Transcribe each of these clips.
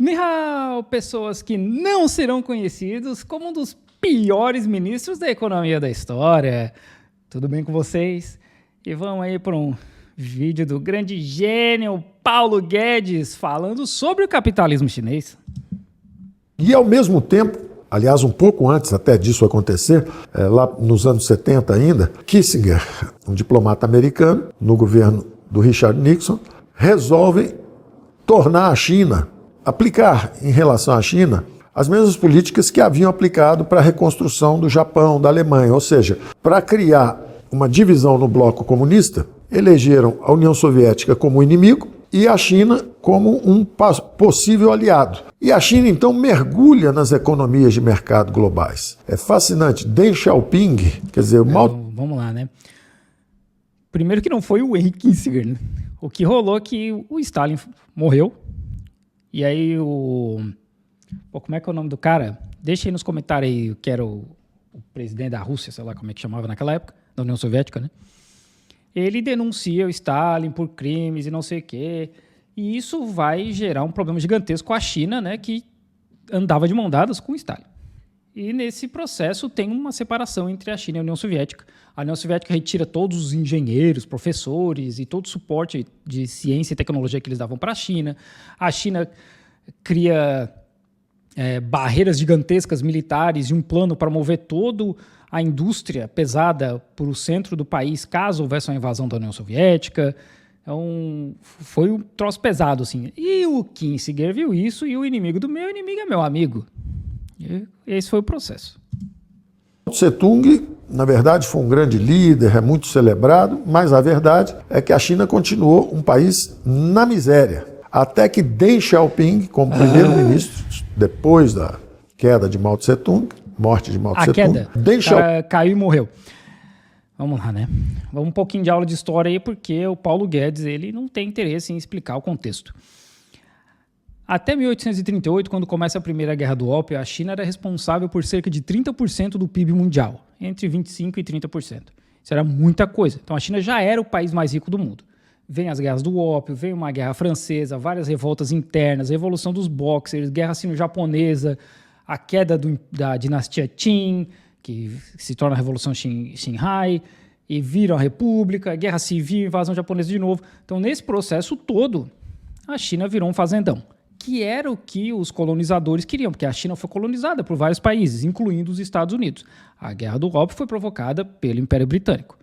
Ni hao, pessoas que não serão conhecidos como um dos piores ministros da economia da história. Tudo bem com vocês? E vamos aí para um vídeo do grande gênio Paulo Guedes falando sobre o capitalismo chinês. E ao mesmo tempo, aliás, um pouco antes até disso acontecer, lá nos anos 70 ainda, Kissinger, um diplomata americano, no governo do Richard Nixon, resolve tornar a China, aplicar em relação à China, as mesmas políticas que haviam aplicado para a reconstrução do Japão, da Alemanha, ou seja, para criar uma divisão no bloco comunista, elegeram a União Soviética como inimigo e a China como um possível aliado. E a China, então, mergulha nas economias de mercado globais. É fascinante. Deng Xiaoping, quer dizer, o Vamos lá, né? Primeiro que não foi o Henry Kissinger, né? O que rolou é que o Stalin morreu. E aí como é que é o nome do cara? Deixa aí nos comentários aí, que era o presidente da Rússia, sei lá como é que chamava naquela época, da União Soviética, né? Ele denuncia o Stalin por crimes e não sei o quê. E isso vai gerar um problema gigantesco com a China, né, que andava de mão dadas com o Stalin. E nesse processo tem uma separação entre a China e a União Soviética. A União Soviética retira todos os engenheiros, professores e todo o suporte de ciência e tecnologia que eles davam para a China. A China cria barreiras gigantescas militares e um plano para mover toda a indústria pesada para o centro do país, caso houvesse uma invasão da União Soviética. Então, foi um troço pesado, assim. E o Kissinger viu isso, e o inimigo do meu inimigo é meu amigo. E esse foi o processo. Mao Tse-tung, na verdade, foi um grande líder, é muito celebrado, mas a verdade é que a China continuou um país na miséria. Até que Deng Xiaoping, como primeiro-ministro, depois da queda de Mao Tse-tung, morte de Mao Tse-tung... A queda, o cara caiu e morreu. Vamos lá, né? Vamos um pouquinho de aula de história aí, porque o Paulo Guedes ele não tem interesse em explicar o contexto. Até 1838, quando começa a Primeira Guerra do Ópio, a China era responsável por cerca de 30% do PIB mundial, entre 25% e 30%. Isso era muita coisa. Então a China já era o país mais rico do mundo. Vem as guerras do ópio, vem uma guerra francesa, várias revoltas internas, revolução dos Boxers, guerra sino-japonesa, a queda da dinastia Qin, que se torna a Revolução Xinhai, e viram a República, guerra civil, invasão japonesa de novo. Então, nesse processo todo, a China virou um fazendão, que era o que os colonizadores queriam, porque a China foi colonizada por vários países, incluindo os Estados Unidos. A Guerra do Ópio foi provocada pelo Império Britânico.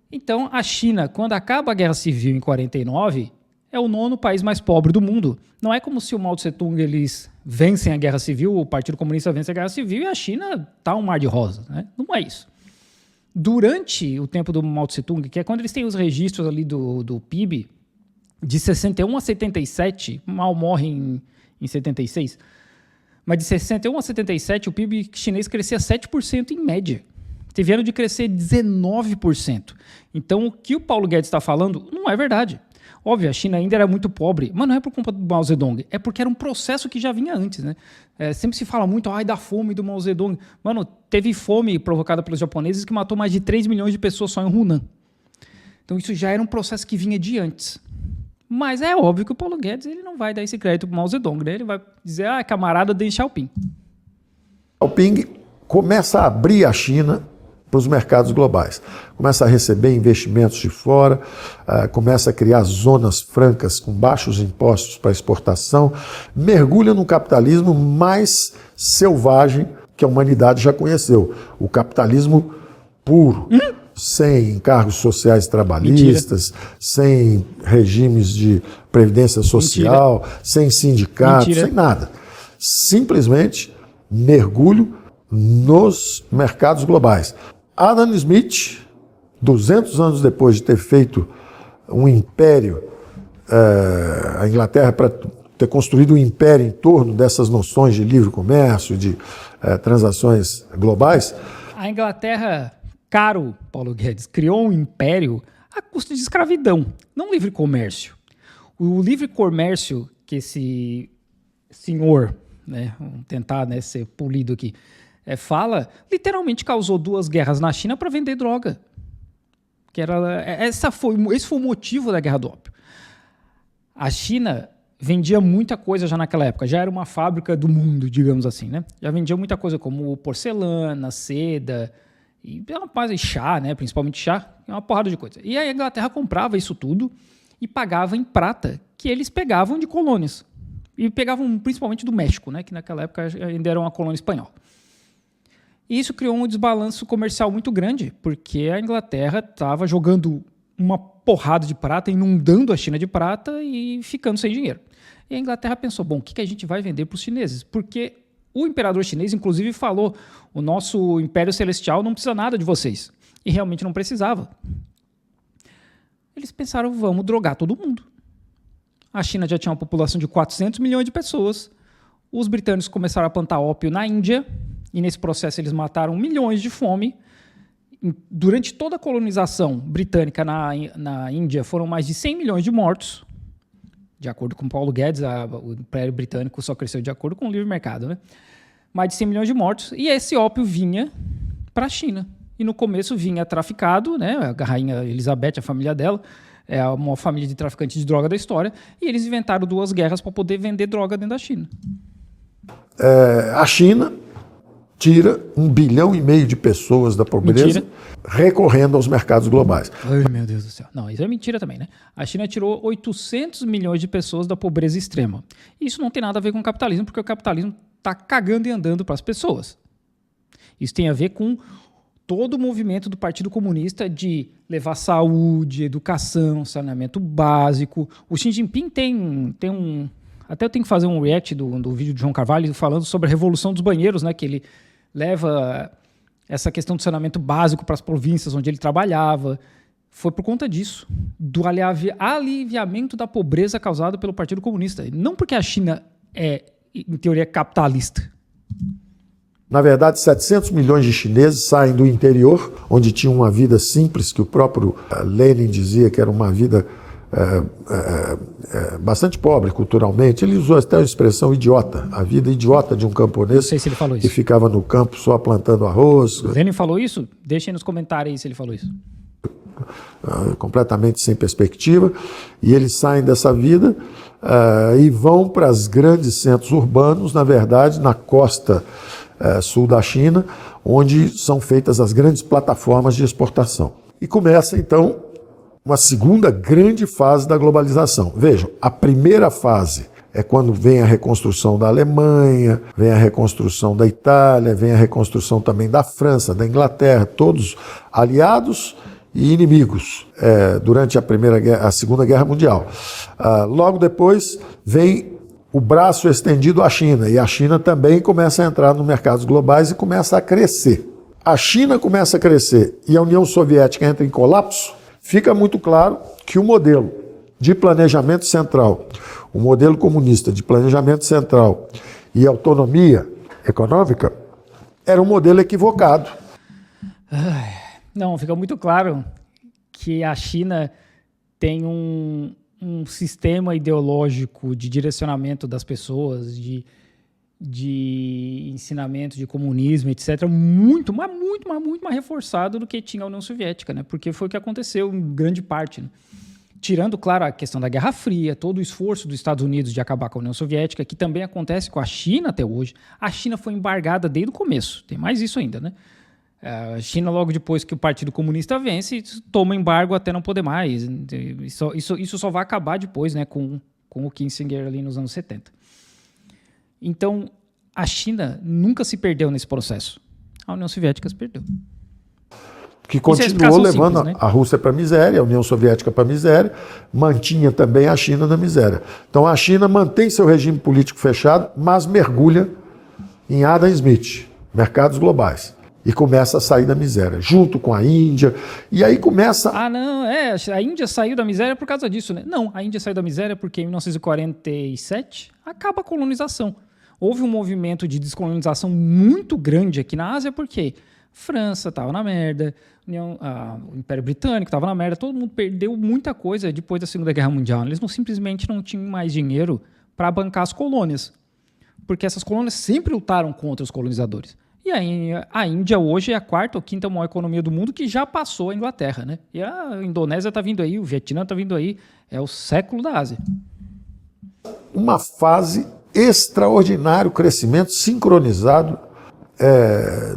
Então, a China, quando acaba a Guerra Civil em 49, é o 9º país mais pobre do mundo. Não é como se o Mao Tse-tung eles vencem a Guerra Civil, o Partido Comunista vence a Guerra Civil e a China está um mar de rosas, né? Não é isso. Durante o tempo do Mao Tse-tung, que é quando eles têm os registros ali do PIB, de 61 a 77, Mao morre em 76, mas de 61 a 77 o PIB chinês crescia 7% em média. Teve ano de crescer 19%. Então, o que o Paulo Guedes está falando não é verdade. Óbvio, a China ainda era muito pobre, mas não é por culpa do Mao Zedong, é porque era um processo que já vinha antes, né? Sempre se fala muito da fome do Mao Zedong. Mano, teve fome provocada pelos japoneses que matou mais de 3 milhões de pessoas só em Hunan. Então isso já era um processo que vinha de antes. Mas é óbvio que o Paulo Guedes ele não vai dar esse crédito pro Mao Zedong, né? Ele vai dizer, camarada Deng Xiaoping. Xiaoping começa a abrir a China para os mercados globais. Começa a receber investimentos de fora, começa a criar zonas francas com baixos impostos para exportação, mergulha no capitalismo mais selvagem que a humanidade já conheceu. O capitalismo puro, sem encargos sociais trabalhistas, sem regimes de previdência social, sem sindicatos, sem nada. Simplesmente mergulho nos mercados globais. Adam Smith, 200 anos depois de ter feito um império, a Inglaterra, para ter construído um império em torno dessas noções de livre comércio, de transações globais. A Inglaterra, caro Paulo Guedes, criou um império à custa de escravidão, não livre comércio. O livre comércio que esse senhor, né, vamos tentar ser polido aqui, literalmente causou 2 guerras na China para vender droga. Esse foi o motivo da Guerra do Ópio. A China vendia muita coisa já naquela época, já era uma fábrica do mundo, digamos assim, né? Já vendia muita coisa como porcelana, seda, e chá, né? Principalmente chá, uma porrada de coisa. E a Inglaterra comprava isso tudo e pagava em prata, que eles pegavam de colônias. E pegavam principalmente do México, né? Que naquela época ainda era uma colônia espanhola. E isso criou um desbalanço comercial muito grande, porque a Inglaterra estava jogando uma porrada de prata, inundando a China de prata e ficando sem dinheiro. E a Inglaterra pensou, bom, o que a gente vai vender para os chineses? Porque o imperador chinês, inclusive, falou, o nosso Império Celestial não precisa nada de vocês. E realmente não precisava. Eles pensaram, vamos drogar todo mundo. A China já tinha uma população de 400 milhões de pessoas. Os britânicos começaram a plantar ópio na Índia, e nesse processo eles mataram milhões de fome. Durante toda a colonização britânica na Índia, foram mais de 100 milhões de mortos. De acordo com Paulo Guedes, o Império Britânico só cresceu de acordo com o livre mercado, né? Mais de 100 milhões de mortos. E esse ópio vinha para a China. E no começo vinha traficado, né? A rainha Elizabeth, a família dela, é a maior família de traficantes de droga da história. E eles inventaram 2 guerras para poder vender droga dentro da China. A China tira 1,5 bilhão de pessoas da pobreza. Mentira. Recorrendo aos mercados globais. Ai, meu Deus do céu. Não, isso é mentira também, né? A China tirou 800 milhões de pessoas da pobreza extrema. Isso não tem nada a ver com o capitalismo, porque o capitalismo está cagando e andando para as pessoas. Isso tem a ver com todo o movimento do Partido Comunista de levar saúde, educação, saneamento básico. O Xi Jinping tem um... Até eu tenho que fazer um react do vídeo de João Carvalho falando sobre a revolução dos banheiros, né? Que ele leva essa questão do saneamento básico para as províncias onde ele trabalhava. Foi por conta disso, do aliviamento da pobreza causada pelo Partido Comunista. Não porque a China é, em teoria, capitalista. Na verdade, 700 milhões de chineses saem do interior, onde tinham uma vida simples, que o próprio Lenin dizia que era uma vida bastante pobre culturalmente. Ele usou até a expressão idiota, a vida idiota de um camponês. Não sei se ele falou isso. Que ficava no campo só plantando arroz. Lenin falou isso? Deixem nos comentários aí se ele falou isso. Completamente sem perspectiva, e eles saem dessa vida e vão para os grandes centros urbanos, na verdade, na costa sul da China, onde são feitas as grandes plataformas de exportação. E começa, então, uma segunda grande fase da globalização. Vejam, a primeira fase é quando vem a reconstrução da Alemanha, vem a reconstrução da Itália, vem a reconstrução também da França, da Inglaterra, todos aliados e inimigos durante a Segunda Guerra Mundial. Logo depois vem o braço estendido à China, e a China também começa a entrar nos mercados globais e começa a crescer. A China começa a crescer e a União Soviética entra em colapso. Fica muito claro que o modelo de planejamento central, o modelo comunista de planejamento central e autonomia econômica era um modelo equivocado. Não, fica muito claro que a China tem um sistema ideológico de direcionamento das pessoas, de ensinamento de comunismo, etc., muito mais reforçado do que tinha a União Soviética, né? Porque foi o que aconteceu em grande parte, né? Tirando, claro, a questão da Guerra Fria, todo o esforço dos Estados Unidos de acabar com a União Soviética, que também acontece com a China até hoje. A China foi embargada desde o começo, tem mais isso ainda, né? A China, logo depois que o Partido Comunista vence, toma embargo até não poder mais. Isso só vai acabar depois, né, com o Kissinger ali nos anos 70. Então, a China nunca se perdeu nesse processo. A União Soviética se perdeu. Que continuou levando simples, né? A Rússia para a miséria, a União Soviética para a miséria, mantinha também a China na miséria. Então, a China mantém seu regime político fechado, mas mergulha em Adam Smith, mercados globais. E começa a sair da miséria, junto com a Índia. E aí começa... a Índia saiu da miséria por causa disso, né? Não, a Índia saiu da miséria porque em 1947 acaba a colonização. Houve um movimento de descolonização muito grande aqui na Ásia, porque França estava na merda, o Império Britânico estava na merda, todo mundo perdeu muita coisa depois da Segunda Guerra Mundial. Eles simplesmente não tinham mais dinheiro para bancar as colônias, porque essas colônias sempre lutaram contra os colonizadores. E a Índia hoje é a 4ª ou 5ª maior economia do mundo, que já passou a Inglaterra, né? E a Indonésia está vindo aí, o Vietnã está vindo aí, é o século da Ásia. uma fase extraordinário, crescimento sincronizado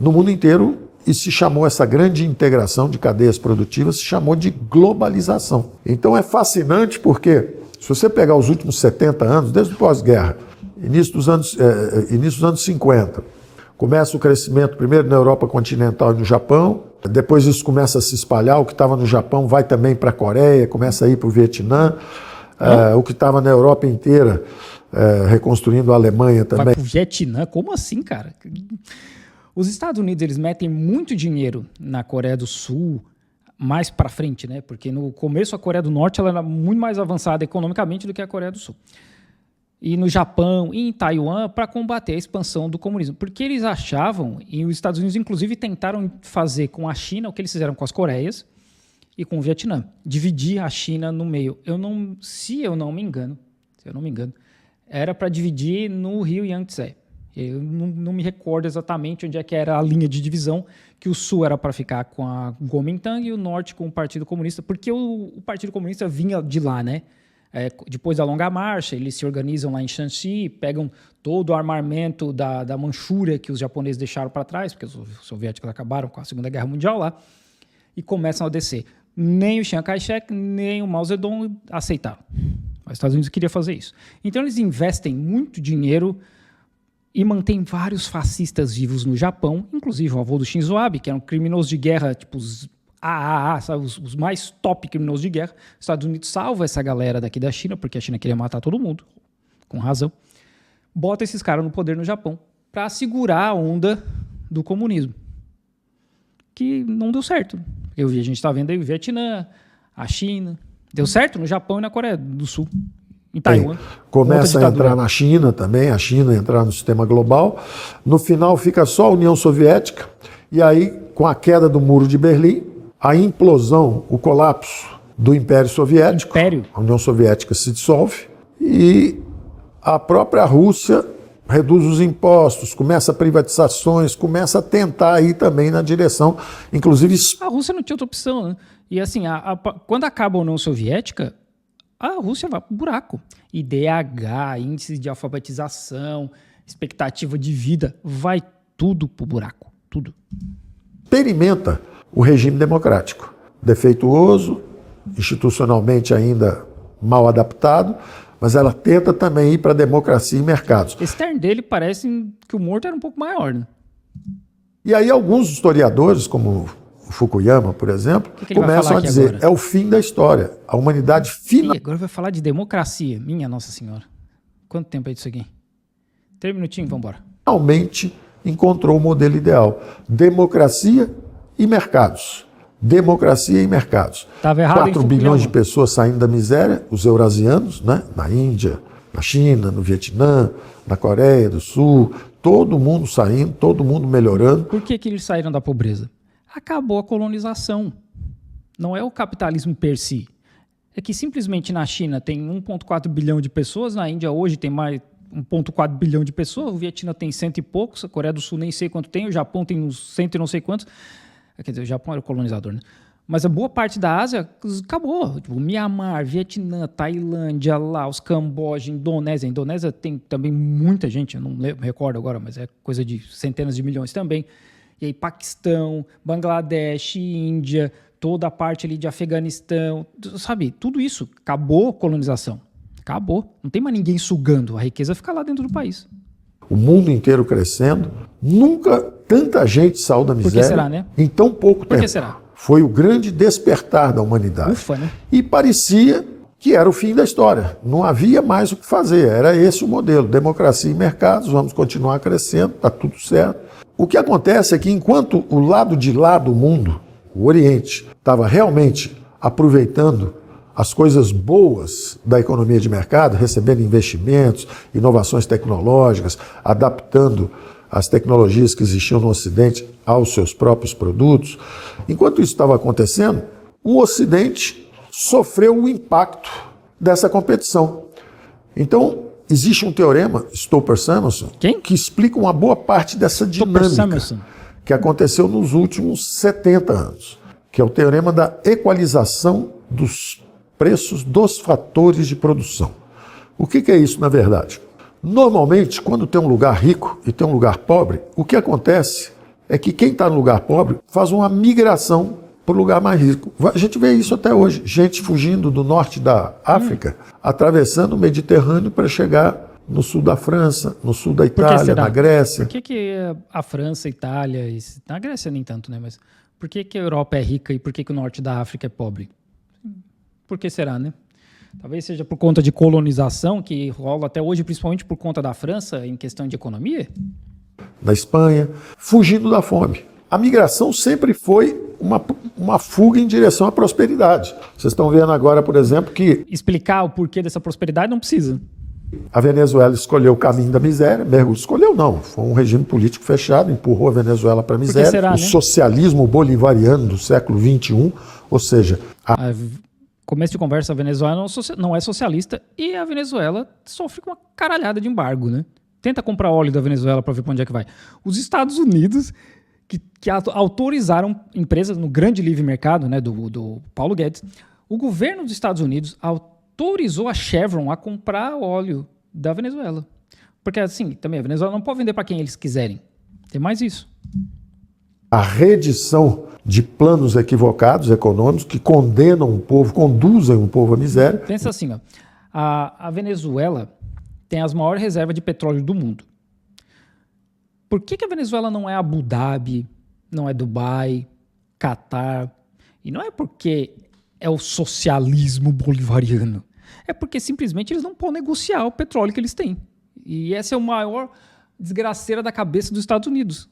no mundo inteiro, e se chamou essa grande integração de cadeias produtivas, se chamou de globalização. Então é fascinante porque, se você pegar os últimos 70 anos, desde o pós-guerra, início dos anos 50, começa o crescimento primeiro na Europa continental e no Japão, depois isso começa a se espalhar, o que estava no Japão vai também para a Coreia, começa a ir para o Vietnã, o que estava na Europa inteira, reconstruindo a Alemanha também. Vai para o Vietnã? Como assim, cara? Os Estados Unidos, eles metem muito dinheiro na Coreia do Sul, mais para frente, né? Porque no começo a Coreia do Norte ela era muito mais avançada economicamente do que a Coreia do Sul. E no Japão e em Taiwan para combater a expansão do comunismo. Porque eles achavam, e os Estados Unidos inclusive tentaram fazer com a China o que eles fizeram com as Coreias e com o Vietnã. Dividir a China no meio. Se eu não me engano, era para dividir no Rio Yangtze. Eu não me recordo exatamente onde é que era a linha de divisão, que o Sul era para ficar com a Kuomintang e o Norte com o Partido Comunista, porque o Partido Comunista vinha de lá, né? Depois da Longa Marcha, eles se organizam lá em Shanxi, pegam todo o armamento da Manchúria que os japoneses deixaram para trás, porque os soviéticos acabaram com a Segunda Guerra Mundial lá, e começam a descer. Nem o Chiang Kai-shek, nem o Mao Zedong aceitaram. Os Estados Unidos queriam fazer isso. Então eles investem muito dinheiro e mantém vários fascistas vivos no Japão, inclusive o avô do Shinzo Abe, que eram criminosos de guerra, tipo os AAA, sabe, os mais top criminosos de guerra. Os Estados Unidos salva essa galera daqui da China, porque a China queria matar todo mundo, com razão. Bota esses caras no poder no Japão para segurar a onda do comunismo, que não deu certo. A gente está vendo aí o Vietnã, a China. Deu certo no Japão e na Coreia do Sul. Em Taiwan. Começa a entrar na China também, a China entrar no sistema global. No final fica só a União Soviética, e aí, com a queda do Muro de Berlim, a implosão, o colapso do Império Soviético, a União Soviética se dissolve, e a própria Rússia reduz os impostos, começa privatizações, começa a tentar ir também na direção, inclusive... A Rússia não tinha outra opção, né? E assim, quando acaba a União Soviética, a Rússia vai para o buraco. IDH, índice de alfabetização, expectativa de vida, vai tudo para o buraco, tudo. Experimenta o regime democrático, defeituoso, institucionalmente ainda mal adaptado, mas ela tenta também ir para a democracia e mercados. Esse termo dele parece que o morto era um pouco maior, né? E aí alguns historiadores, como o Fukuyama, por exemplo, começam a dizer, agora? É o fim da história. A humanidade agora vai falar de democracia. Minha Nossa Senhora. Quanto tempo é disso aqui? 3 minutinhos, vamos embora. Finalmente encontrou o modelo ideal. Democracia e mercados. Democracia e mercados. Estava errado 4 bilhões de pessoas saindo da miséria, os eurasianos, né? Na Índia, na China, no Vietnã, na Coreia do Sul, todo mundo saindo, todo mundo melhorando. Por que eles saíram da pobreza? Acabou a colonização. Não é o capitalismo per si. É que simplesmente na China tem 1,4 bilhão de pessoas, na Índia hoje tem mais 1,4 bilhão de pessoas, o Vietnã tem 100 e poucos, a Coreia do Sul nem sei quanto tem, o Japão tem uns 100 e não sei quantos. Quer dizer, o Japão era o colonizador, né? Mas a boa parte da Ásia acabou. Tipo, Mianmar, Vietnã, Tailândia, Laos, Camboja, Indonésia. A Indonésia tem também muita gente, eu não me recordo agora, mas é coisa de centenas de milhões também. E aí Paquistão, Bangladesh, Índia, toda a parte ali de Afeganistão, sabe? Tudo isso. Acabou a colonização. Acabou. Não tem mais ninguém sugando. A riqueza fica lá dentro do país. O mundo inteiro crescendo. Nunca tanta gente saiu da miséria. Por que será, né? Em tão pouco tempo. Por que será? Foi o grande despertar da humanidade. Ufa, né? E parecia que era o fim da história. Não havia mais o que fazer. Era esse o modelo. Democracia e mercados, vamos continuar crescendo, está tudo certo. O que acontece é que enquanto o lado de lá do mundo, o Oriente, estava realmente aproveitando as coisas boas da economia de mercado, recebendo investimentos, inovações tecnológicas, adaptando as tecnologias que existiam no Ocidente aos seus próprios produtos. Enquanto isso estava acontecendo, o Ocidente sofreu o impacto dessa competição. Então, existe um teorema, Stolper-Samuelson, que explica uma boa parte dessa dinâmica que aconteceu nos últimos 70 anos, que é o teorema da equalização dos preços dos fatores de produção. O que é isso, na verdade? Normalmente, quando tem um lugar rico e tem um lugar pobre, o que acontece é que quem está no lugar pobre faz uma migração para o lugar mais rico. A gente vê isso até hoje. Gente fugindo do norte da África, atravessando o Mediterrâneo para chegar no sul da França, no sul da Itália, na Grécia. Por que a França, Itália, na Grécia nem tanto, né? Mas por que a Europa é rica e por que o norte da África é pobre? Por que será, né? Talvez seja por conta de colonização, que rola até hoje, principalmente por conta da França, em questão de economia? Da Espanha, fugindo da fome. A migração sempre foi uma fuga em direção à prosperidade. Vocês estão vendo agora, por exemplo, que... Explicar o porquê dessa prosperidade não precisa. A Venezuela escolheu o caminho da miséria, escolheu não, foi um regime político fechado, empurrou a Venezuela para a miséria. Será, o socialismo bolivariano do século XXI, ou seja... Começo de conversa, a Venezuela não é socialista e a Venezuela sofre com uma caralhada de embargo, né? Tenta comprar óleo da Venezuela para ver para onde é que vai. Os Estados Unidos, que autorizaram empresas no grande livre mercado, né, do Paulo Guedes, o governo dos Estados Unidos autorizou a Chevron a comprar óleo da Venezuela. Porque, assim, também a Venezuela não pode vender para quem eles quiserem. Tem mais isso. A reedição de planos equivocados econômicos que condenam o povo, conduzem o povo à miséria. Pensa assim, ó, a Venezuela tem as maiores reservas de petróleo do mundo. Por que a Venezuela não é Abu Dhabi, não é Dubai, Catar? E não é porque é o socialismo bolivariano. É porque simplesmente eles não podem negociar o petróleo que eles têm. E essa é a maior desgraceira da cabeça dos Estados Unidos.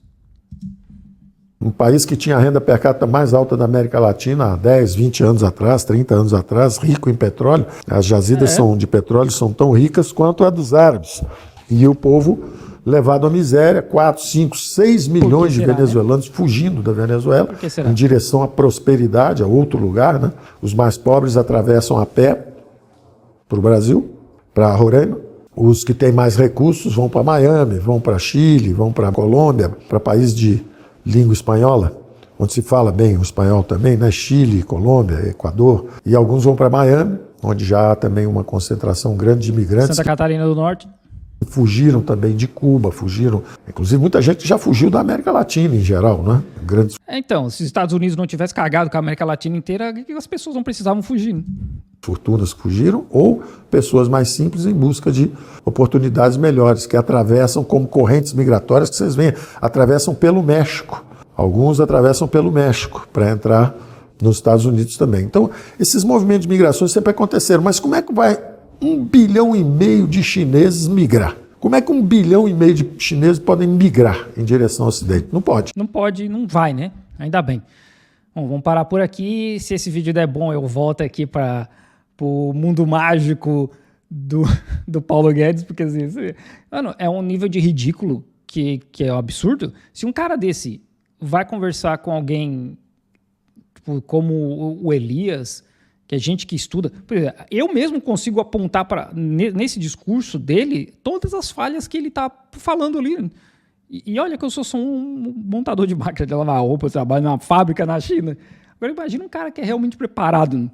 Um país que tinha a renda per capita mais alta da América Latina há 10, 20 anos atrás, 30 anos atrás, rico em petróleo. As jazidas de petróleo são tão ricas quanto a dos árabes. E o povo levado à miséria, 4, 5, 6 milhões de venezuelanos fugindo da Venezuela em direção à prosperidade, a outro lugar, né? Os mais pobres atravessam a pé para o Brasil, para Roraima. Os que têm mais recursos vão para Miami, vão para Chile, vão para Colômbia, para países de língua espanhola, onde se fala bem o espanhol também, né? Chile, Colômbia, Equador. E alguns vão para Miami, onde já há também uma concentração grande de imigrantes. Santa Catarina do Norte. Fugiram também de Cuba, fugiram. Inclusive, muita gente já fugiu da América Latina em geral, né? Grandes... Então, se os Estados Unidos não tivessem cagado com a América Latina inteira, as pessoas não precisavam fugir. Fortunas que fugiram, ou pessoas mais simples em busca de oportunidades melhores, que atravessam como correntes migratórias que vocês veem, atravessam pelo México. Alguns atravessam pelo México para entrar nos Estados Unidos também. Então, esses movimentos de migrações sempre aconteceram, mas como é que vai 1,5 bilhão de chineses migrar? Como é que 1,5 bilhão de chineses podem migrar em direção ao Ocidente? Não pode. Não pode, não vai, né? Ainda bem. Bom, vamos parar por aqui. Se esse vídeo der bom, eu volto aqui para o mundo mágico do Paulo Guedes, porque assim, mano, é um nível de ridículo que é um absurdo. Se um cara desse vai conversar com alguém tipo, como o Elias, que é gente que estuda, por exemplo, eu mesmo consigo apontar nesse discurso dele todas as falhas que ele está falando ali. E olha que eu sou só um montador de máquina de lavar roupa, eu trabalho numa fábrica na China. Agora imagina um cara que é realmente preparado